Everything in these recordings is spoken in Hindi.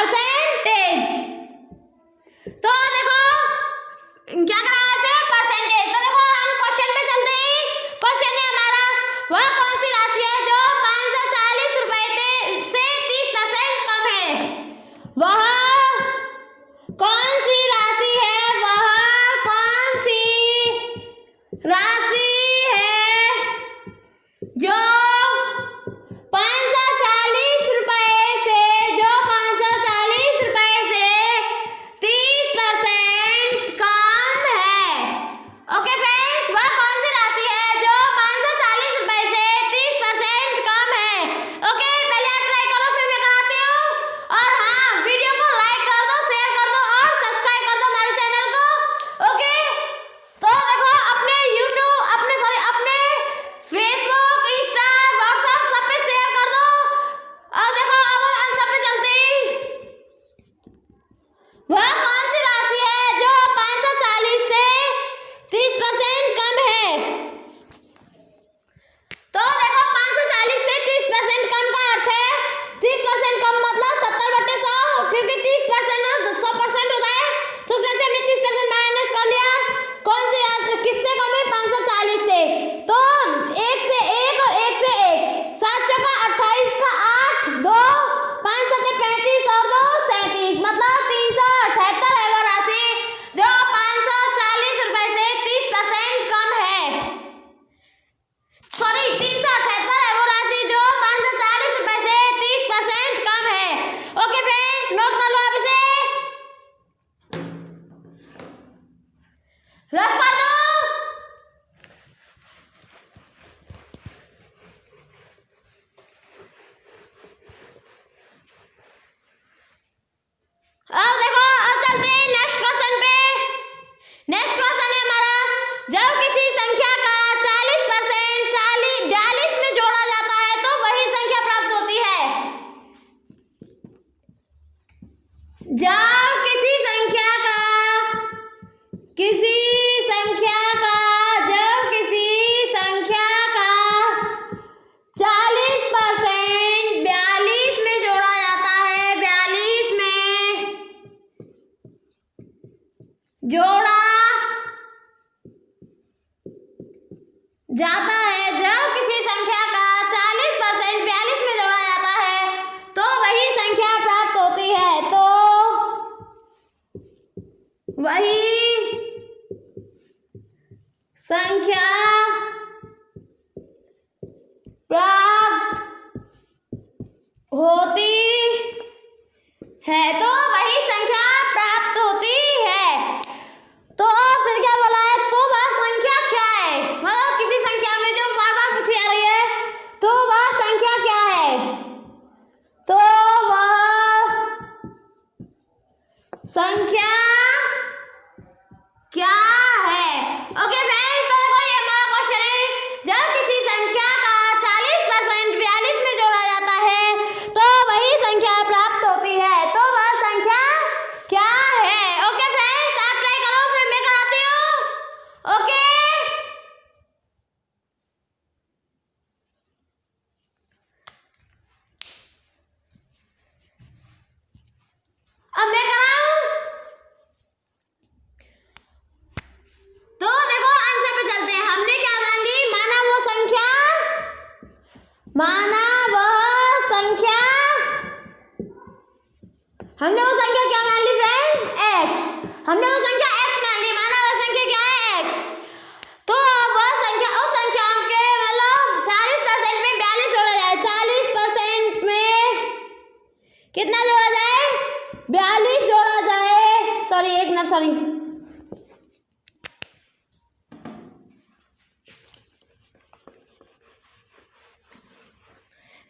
परसेंटेज। तो देखो क्या करा रहे थे, परसेंटेज। तो देखो हम क्वेश्चन पे चलते हैं। क्वेश्चन है हमारा, वह कौन सी राशि है जो 540 रुपए से 30% कम है? वह कौन सी राशि है, वह कौन सी राशि है जो 540 रुपए से 30% कम है। ओके फ्रेंड्स, वह कौन सी राशि है जो 540 रुपए से 30% कम है? ओके, पहले आप ट्राई करो, फिर मैं कराती हूँ। और हाँ, वीडियो को लाइक कर दो, शेयर कर दो और सब्सक्राइब कर दो हमारे चैनल को। ओके, तो देखो अपने यूट्यूब अपने फेसबुक, इंस्टा, व्हाट्सएप सब पे शेयर कर दो। और देखो अब हम आंसर पे चलते हैं। वह कौन सी राशि है जो 540 से 30% कम है? तो देखो 540 से 30% कम का अर्थ है, 30% कम मतलब 70/100, क्योंकि 30% में 100% होता है, तो उसमें से हमने 30% माइनस कर लिया। कौन सी राशि किससे कम है? 540 से। तो 1 से 1 और 1 से 1, 7 चौका 28 का 8, 2 5 7 35 और 2 37, मतलब 378 है वो राशि जो 540 रुपए से 30% कम है। सॉरी, 378 है वो राशि जो 540 रुपए से 30% कम है। ओके फ्रेंड्स, नोट कर लो आप इसे, रफ कर दो। अब देखो, अब चलते हैं नेक्स्ट क्वेश्चन पे। नेक्स्ट क्वेश्चन है हमारा, जब किसी संख्या का 40% 42 में जोड़ा जाता है तो वही संख्या प्राप्त होती है। जब किसी संख्या का जब किसी संख्या का 40% 42 में जोड़ा जाता है, 42 में जोड़ा जाता है, जब किसी संख्या का 40% 42 में जोड़ा जाता है तो वही संख्या प्राप्त होती है। तो वही संख्या प्राप्त होती है, तो वही संख्या प्राप्त होती है। तो फिर क्या बोला है, तो वह संख्या क्या है? मतलब किसी संख्या में जो बार बार पूछी जा रही है, तो वह संख्या क्या है? तो वह संख्या क्या है? ओके फ्रेंड्स, तो देखो ये हमारा क्वेश्चन है, जब किसी संख्या का 40% 42 में जोड़ा जाता है तो वही संख्या प्राप्त होती है। तो वह संख्या क्या है? ओके फ्रेंड्स, आप ट्राई करो, फिर मैं कराती हूँ। ओके, अब मैं कराऊं। तो देखो आंसर पे चलते हैं। हमने क्या मान ली, माना वह संख्या हमने वो संख्या क्या मान ली फ्रेंड्स? x। हमने वो संख्या x मान ली, माना वह संख्या क्या है? x। तो अब वह संख्या उस संख्या के मतलब 40% में 42 जोड़ा जाए, 40% में कितना जोड़ा जाए? 42 जोड़ा जाए। सॉरी, एक मिनट, सॉरी।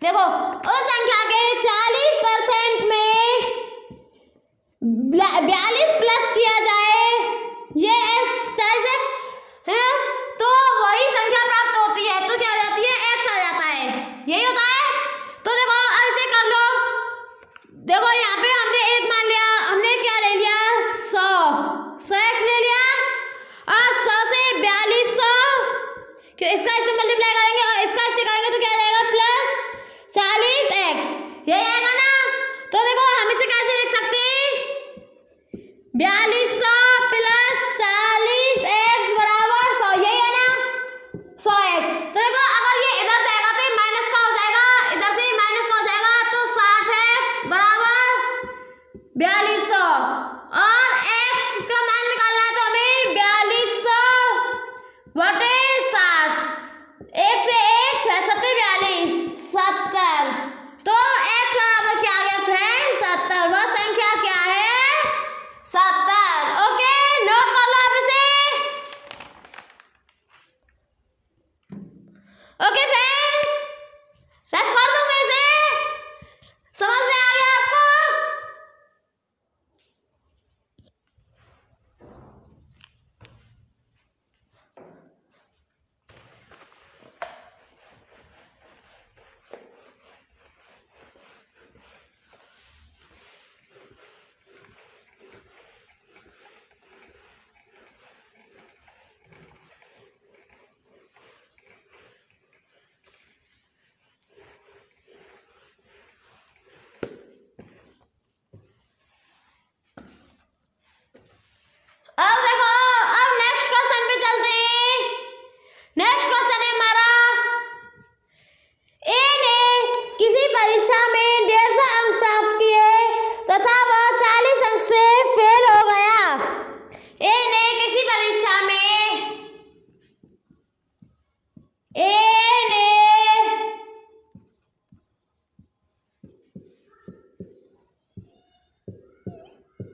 देखो उस संख्या के 40% में 42 प्लस किया जाए, ये है, तो वही संख्या प्राप्त होती है। तो क्या हो जाती है? x आ जाता है, यही होता है। तो देखो ऐसे कर लो। देखो यहाँ पे हमने एक मान लिया, हमने क्या ले लिया? 100 x ले लिया, और 100 से 4200, क्यों इसका इससे मल्टीप्लाई करेंगे और इसका इससे करेंगे तो क्या आ जाएगा? प्लस 40x, यही आएगा ना। तो देखो हम इसे कैसे लिख 4200 प्लस 40 x बराबर 100, यही है ना 100x। तो देखो अगर ये इधर जाएगा तो ये माइनस का हो जाएगा, इधर से माइनस का हो जाएगा, तो 60x बराबर 4200 और x का मान निकालना है तो हमें 4200 बटे 60, एक से एक 6 7 42 70, तो x बराबर क्या आ गया फ्रेंड्स 70, वह संख्या क्या है 70। ओके नोट कर लो आप इसे। ओके फ्रेंड्स रफ कर दूं मैं इसे, समझ में आ गया आपको। अब देखो अब नेक्स्ट क्वेश्चन पे चलते हैं। नेक्स्ट क्वेश्चन है हमारा, ए ने किसी परीक्षा में 150 अंक प्राप्त किए तथा वह 40 अंक से फेल हो गया। ए ने किसी परीक्षा में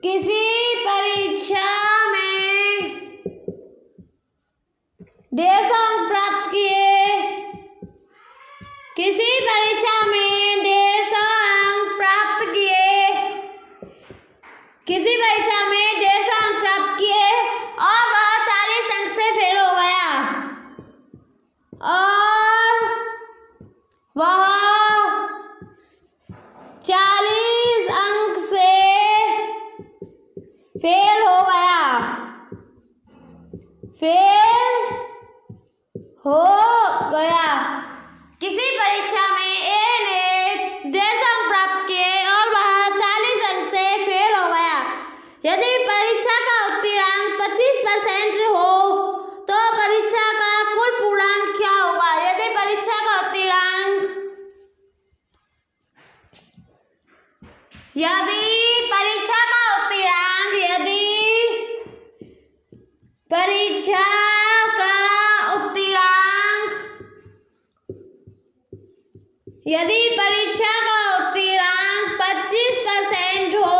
किसी परीक्षा में 150 अंक प्राप्त किए, किसी परीक्षा में 150 अंक प्राप्त किए, किसी परीक्षा में 150 अंक प्राप्त किए और वह 40 अंक से फेल हो गया, और वह 40 अंक से फेल हो गया, फेल हो गया। किसी परीक्षा में ए ने 150 अंक प्राप्त किए और वह 40 अंक से फेल हो गया। यदि परीक्षा का उत्तीर्णांक 25% हो तो परीक्षा का कुल पूर्णांक क्या होगा। यदि परीक्षा का उत्तीर्णांक यदि परीक्षा का उत्तीर्णांक यदि परीक्षा का उत्तीर्णांक 25% हो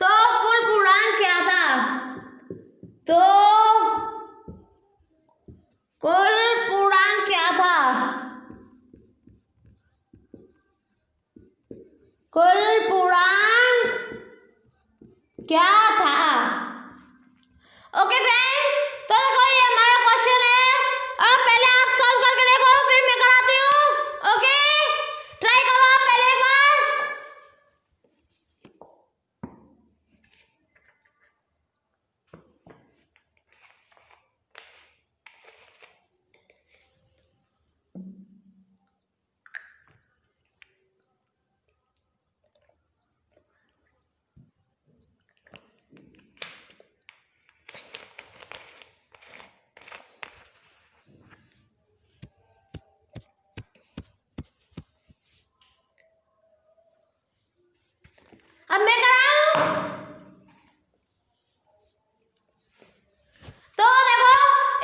तो कुल पूर्णांक क्या था, तो कुल पूर्णांक क्या था, कुल पूर्णांक क्या था। ओके फ्रेंड्स तो देखो ये हमारा क्वेश्चन है, अब पहले आप सॉल्व करके देखो फिर मैं कराती हूँ। ओके ट्राई करो आप पहले एक बार। अब मैं कराऊं तो देखो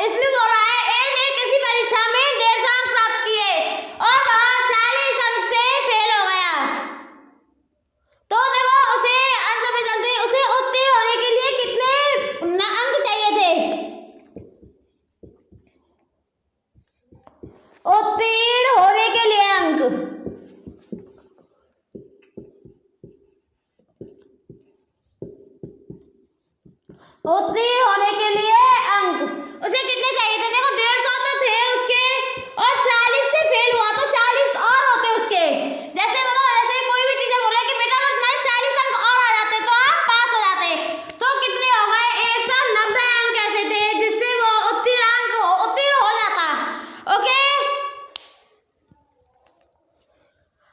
इसमें बोल रहा है ए ने किसी परीक्षा में 150 अंक प्राप्त किए और वह 40 अंक से फेल हो गया। तो देखो उसे आंसर में जल्दी उसे उत्तीर्ण होने के लिए कितने अंक चाहिए थे, उत्तीर्ण होने के लिए अंक, उत्तीर्ण होने के लिए अंक उसे कितने चाहिए थे। देखो 150 तो थे उसके और 40 से फेल हुआ तो 40 और होते उसके। जैसे मतलब ऐसे कोई भी टीचर बोले कि बेटा अगर तुम्हारे 40 अंक और आ जाते तो आप पास हो जाते, तो कितने हो गए 190 अंक ऐसे थे जिससे वो उत्तीर्ण हो जाता। ओके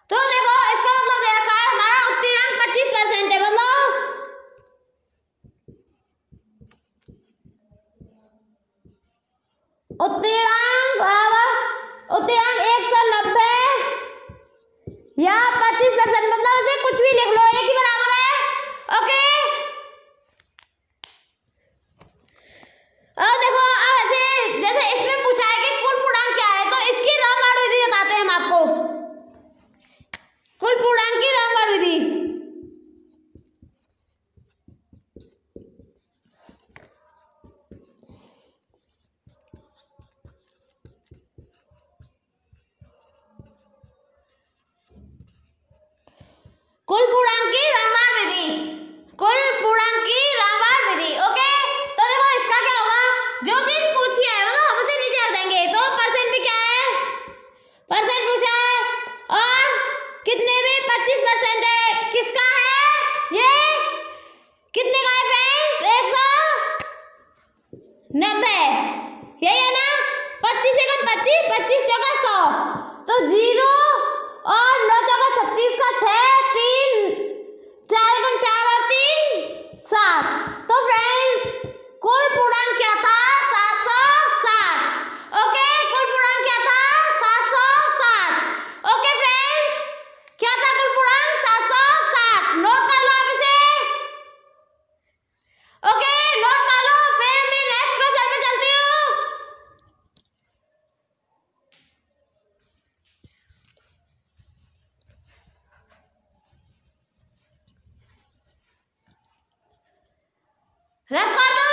तो देखो इसका मतलब दे रखा है हमारा उत्तीर्णांक 25% है, मतलब 90 या 25%, मतलब उसे कुछ भी लिख लो, एक ही बराबर है। ओके, और देखो अब ऐसे जैसे इसमें पूछा है कि कुल पूर्णांक क्या है, तो इसकी रामबाण विधि बताते हैं हम आपको। कुल पूर्णांक की रामबाण विधि, कुल पूर्णांक की रामबाण विधि, कुल पूर्णांक की रामबाण विधि। ओके, तो देखो इसका क्या होगा, जो चीज पूछी है मतलब हम उसे नीचे रख देंगे। तो परसेंट भी क्या है, परसेंट पूछा है, और कितने भी 25% है, किसका है ये, कितने का है फ्रेंड्स, 190, यही है ना। 25 से कम 25, 25 चौका 100, तो 0 और 9 चौका 36 का 6, 3 4 गुण 4 और 3 7। तो फ्रेंड्स कुल पूर्णांक क्या था, 760। ओके, कुल पूर्णांक क्या था, 760। ओके फ्रेंड्स, क्या था कुल पूर्णांक, 760। नोट कर लो आप इसे। ओके, नोट कर लो, फिर मैं नेक्स्ट क्वेश्चन पे चलती हूँ। रफ कर दो।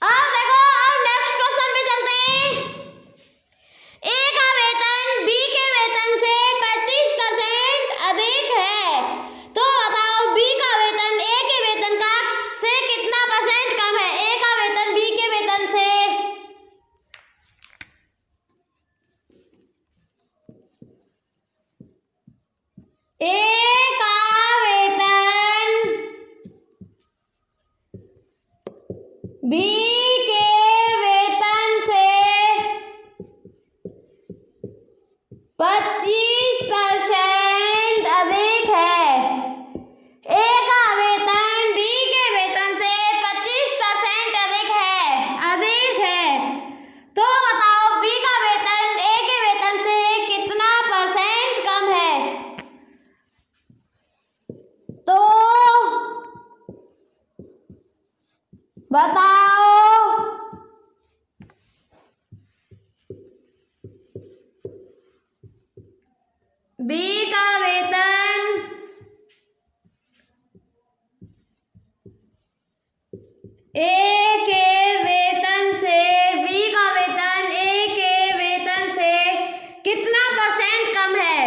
अब देखो, अब नेक्स्ट क्वेश्चन पे चलते हैं। ए का वेतन बी के वेतन से 25% अधिक है, तो बताओ बी का वेतन ए के वेतन का से कितना परसेंट कम है। ए का वेतन बी के वेतन से, ए का वेतन बी के वेतन से 25% अधिक है। ए का वेतन बी के वेतन से 25% अधिक है, तो बताओ बी का वेतन ए के वेतन से कितना परसेंट कम है। तो बताओ बी का वेतन ए के वेतन से, बी का वेतन ए के वेतन से कितना परसेंट कम है,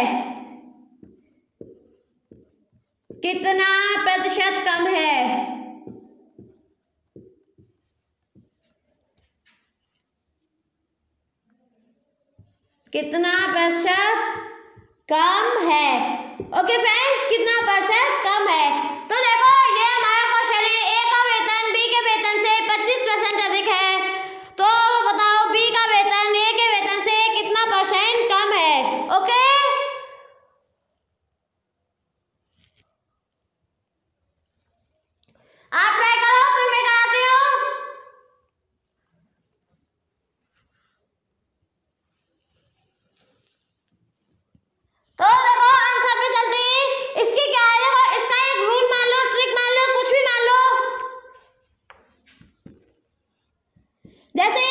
कितना प्रतिशत कम है। कितना प्रतिशत कम है। ओके फ्रेंड्स, कितना प्रतिशत कम है। तो देखो ये हमारा क्वेश्चन है, ए का वेतन बी के वेतन से 25% अधिक है, तो बताओ बी का वेतन ए के वेतन से कितना परसेंट कम है। ओके, आप ट्राई करो, फिर मैं कराती हूँ। तो देखो आंसर पे चलते हैं। इसकी क्या है, देखो इसका एक रूल मान लो, ट्रिक मान लो, कुछ भी मान लो। जैसे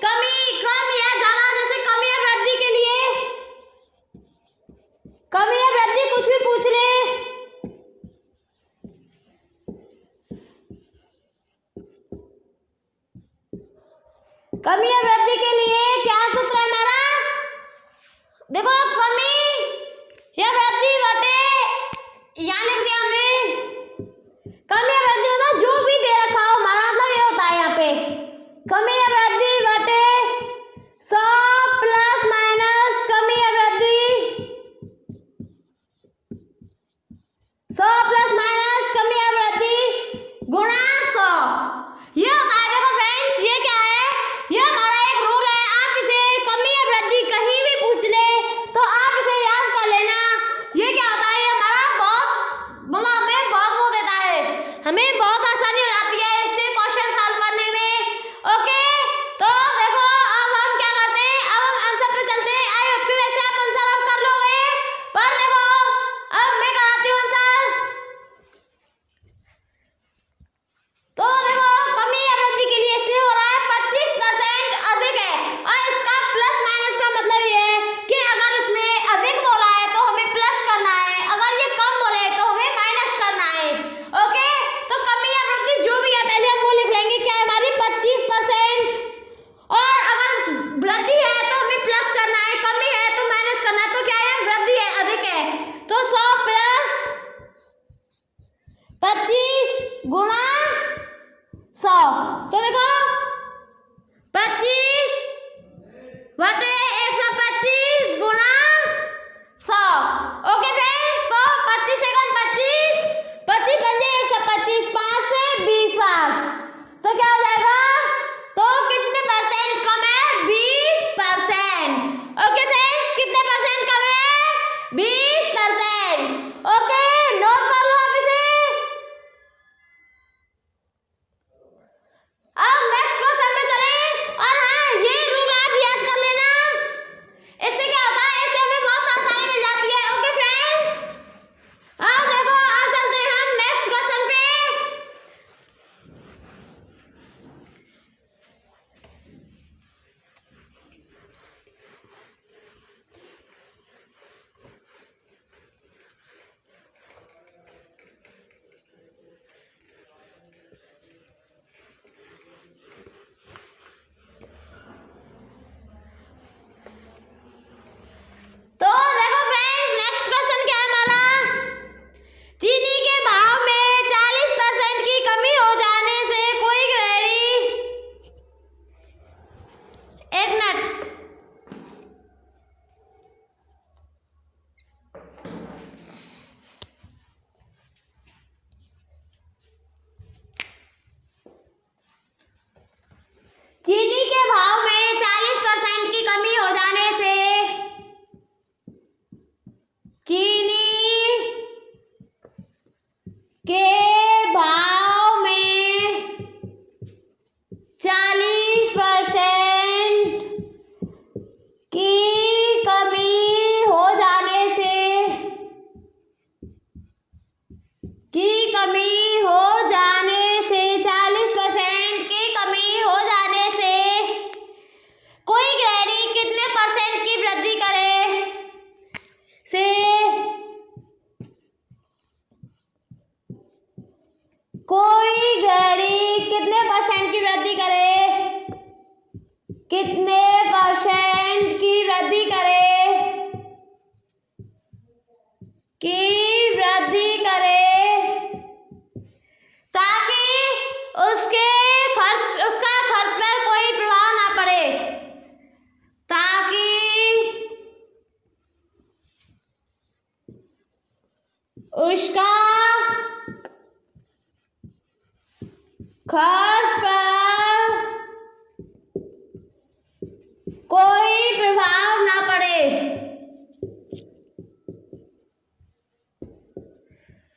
कमी, कम या ज्यादा, जैसे कमी या वृद्धि के लिए, कमी या वृद्धि कुछ भी पूछ ले। कमी या वृद्धि के लिए क्या सूत्र है हमारा, देखो कमी या वृद्धि बटे यहाँ लिख दिया हमने, कमी या वृद्धि होता है जो भी दे रखा हो, हमारा मतलब ये होता है यहाँ पे कमी या वृद्धि बटे 100 प्लस माइनस कमी या वृद्धि 100 प्लस माइनस कमी या वृद्धि गुणा 100। ये होता है, देखो फ्रेंड्स ये क्या है, ये हमारा एक रूल है। आप इसे कमी या वृद्धि कहीं भी पूछ ले तो आप इसे याद कर लेना। ये क्या होता है, ये हमारा बहुत मतलब हमें बहुत वो देता है, हमें बहुत आसानी हो जाती है इससे क्वेश्चन सॉल्व करने में। ओके, तो देखो अब हम क्या करते हैं, अब हम आंसर पे चलते हैं। आई होप कि वैसे आप आंसर अब कर लोगे, पर देखो अब मैं कराती हूँ आंसर। तो देखो कमी या वृद्धि के लिए इसमें हो रहा है 25% अधिक है, और इसका प्लस माइनस का मतलब ये है कि अगर इसमें अधिक बोला है तो हमें प्लस करना है, अगर ये कम बोले तो हमें माइनस करना है। ओके, तो कमी या वृद्धि जो भी है पहले हम वो लिख लेंगे, क्या है हमारी 25%, और अगर वृद्धि है तो हमें प्लस करना है, कमी है तो माइनस करना है। तो क्या है, वृद्धि है, अधिक है, तो 100 प्लस 25 गुणा 100। तो देखो 25 बटे 125 गुणा 100। ओके फ्रेंड्स, तो 25 सेकंड 25 25 बजे 125, 5 से 20 बार, तो क्या हो जाएगा, तो कितने परसेंट कम है, 20%। ओके फ्रेंड्स, कितने परसेंट कम है, 20%। ओके, नोट कर लो आप इसे। अब नेक्स्ट क्वेश्चन पे चलें, और हाँ ये रूल आप याद कर लेना, इससे क्या होता है, इससे हमें बहुत आसानी मिल जाती है। ओके फ्रेंड्स, अब देखो अब चलते हैं हम नेक्स्ट क्वेश्चन पे। तो देखो फ्रेंड्स नेक्स्ट क्वेश्चन क्या है हमारा, चीनी के भाव में 40% की कमी हो जाने से कोई ग्रहणी, एक मिनट, चीनी के भाव में 40% की कमी हो जाने से, चीनी के भाव में 40% की कमी हो जाने से, की कमी हो जाने से 40% की कमी हो जाने से कोई ग्रहणी कितने परसेंट की वृद्धि करे, से कोई ग्रहणी कितने परसेंट की वृद्धि करे, कितने परसेंट की वृद्धि करे, की वृद्धि करे, ताकि उसका खर्च पर कोई प्रभाव ना पड़े, ताकि उसका खर्च पर कोई प्रभाव ना पड़े,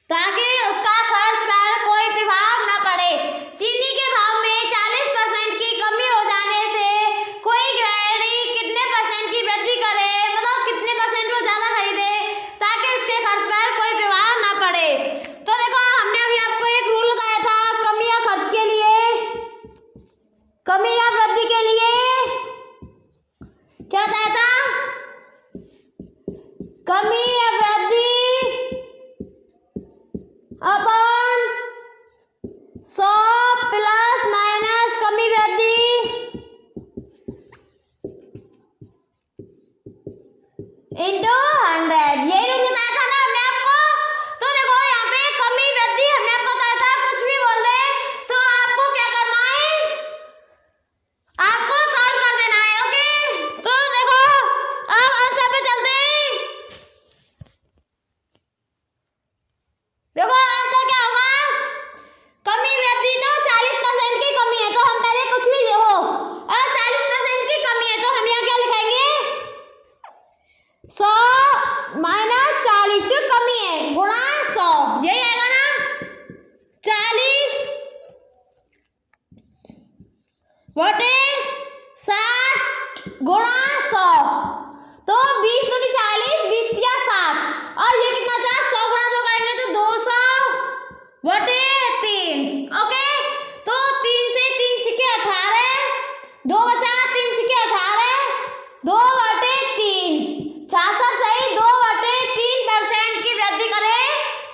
ताकि उसका खर्च पर कोई प्रभाव ना पड़े। चीनी के भाव में 40% की कमी हो जाने से कोई ग्रहणी कितने परसेंट की वृद्धि करे, मतलब कितने परसेंट वो ज्यादा खरीदे ताकि उसके खर्च पर कोई प्रभाव ना पड़े। तो देखो हमने अभी आपको एक रूल बताया था कमी या खर्च के लिए, कमी या वृद्धि के लिए क्या बताया था, कमी या वृद्धि अपन 100 प्लस माइनस कमी वृद्धि इंटू 100, ये रूल बताया था ना हमने आपको। तो देखो बटे 60 गुणा 100, तो 20 दूनी 40, 20 तिया 60, और ये कितना था 100 गुणा 2 करेंगे तो 200 बटे 3। ओके, तो 3 से 3 छिके 18, 2 बचा 3 छिके 18, 2 बटे 3, 66 सही 2 बटे 3% की वृद्धि करे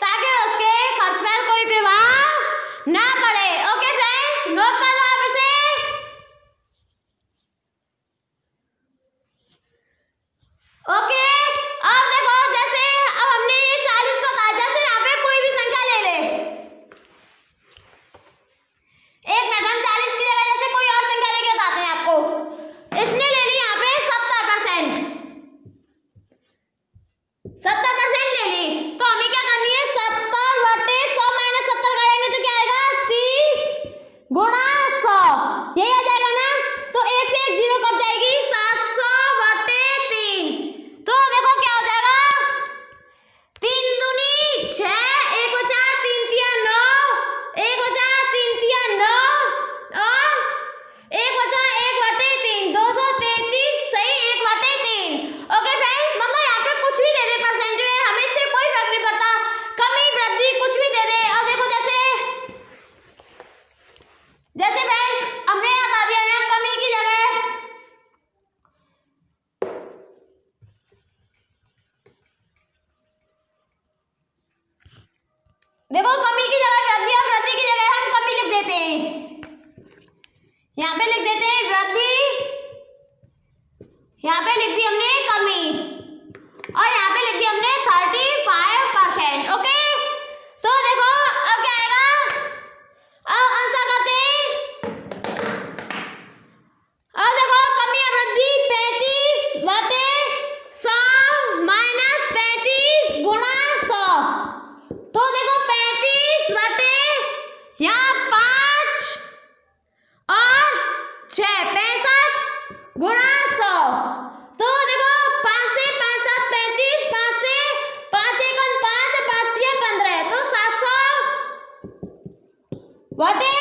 ताकि उसके खर्च पर कोई प्रभाव ना पड़े। ओके फ्रेंड्स, नोट कर लो आप इसे। ओके, अब देखो जैसे अब हमने ये 40 को कहा, जैसे यहाँ पे कोई भी संख्या ले ले, एक मिनट, हम 40 की जगह जैसे कोई और संख्या लेके बताते हैं आपको। इसने ले ली यहाँ पे 70%, 70% ले ली, तो हमें क्या करनी है 70 बटे 100 माइनस 70 करेंगे तो क्या आएगा 30 गुणा 100, यही आ जाएगा ना। तो एक से एक जीरो कट जाएगी, 700 बटे 3, तो देखो क्या हो जाएगा 3 दूनी 6, 1 बचा 3 तिया 9, 1 बचा 3 तिया 9, और 1 बचा 1 बटे 3, 233 सही 1 बटे 3। ओके फ्रेंड्स, मतलब यहाँ पे कुछ भी दे दे परसेंट में, हमें इससे कोई फर्क नहीं पड़ता, कमी वृद्धि कुछ भी दे दे। और देखो जैसे जैसे फ्रेंड्स हमने बता दिया ना कमी की जगह, देखो कमी की जगह वृद्धि और वृद्धि की जगह हम कमी लिख देते हैं, यहाँ पे लिख देते हैं वृद्धि, यहाँ पे लिख दी हमने कमी, और यहाँ पे लिख दी हमने 35%। ओके, तो देखो अब क्या आएगा, अब आंसर करते हैं। अब देखो कमी या वृद्धि 35 बटे 100 माइनस 35 गुणा 100, तो देखो 35 बटे यहाँ 5 और 6 65 गुणा 100, तो देखो 5 से 5 7 35, 5 से 5 1 5, 5 6 15, तो 700 बटे